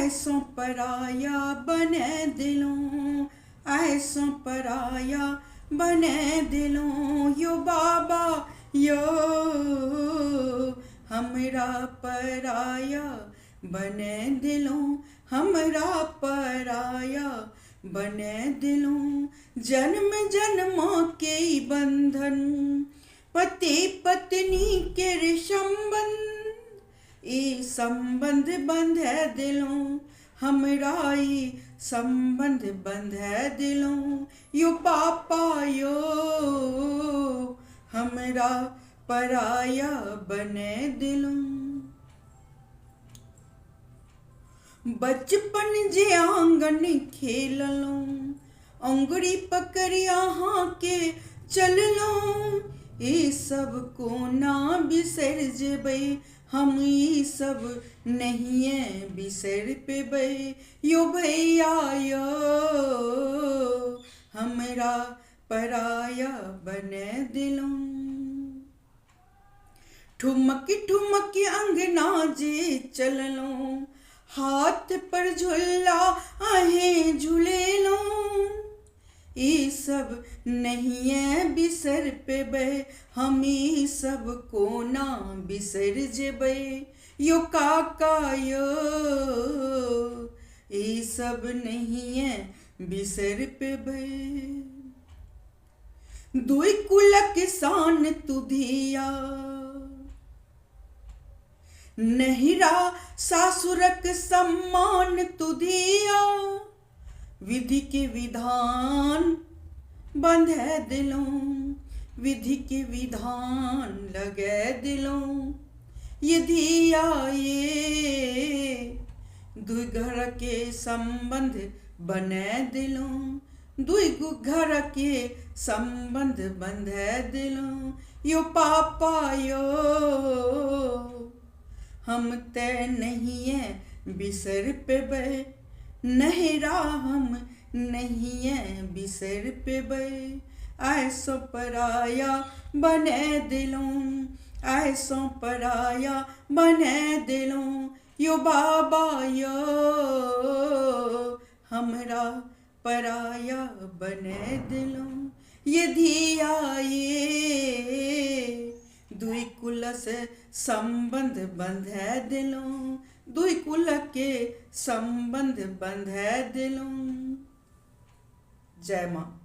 ऐसो पराया बने दिलों, ऐसो पराया बने दिलों, यो बाबा यो हमरा पराया बने दिलों, हमरा पराया बने दिलों। जन्म जन्मों के बंधन पति पत्नी के संबंध, ई संबंध बंधे दिलों, हमरा ई संबंध बंधे दिलों। यो पापा यो हमरा पराया बने दिलों। बचपन जे आंगन खेललों, अंगुरी पकड़िया हाँ के चललों, ई सब को ना बिसर जेबै, हम ई सब नहीं बिसर पेबै। यो भैया यो हमरा पराया बने दिलों। ठुमक ठुमक अंगना जे चललों, हाथ पर झूला आहे झूलेलों, ई सब नहीं बिसर पेबै, हम ई सब को ना बिसर जेबै। यो काका यो ई सब नहीं बिसर पेबै। दुई कुलक शान तुधिया, नहिरा सासुरक सम्मान तुधिया, विधि के विधान बंधे दिलों, विधि के विधान लगे दिलों। ये धिया ये दुई घर के संबंध बने दिलों, दुई घर के संबंध बंधे दिलों। यो पापा यो हम ते नहीं बिसर पेबै, नहिरा हम नहीं बिसर पेबै। ऐसो पराया बने दिलों, ऐसो पराया बने दिलों। यो बाबा यो हमरा पराया बने दिलों। ये धिया ये दुई कुल से संबंध बंधे दिलों, दुई कुल के संबंध बंधे दिलों। जय माँ।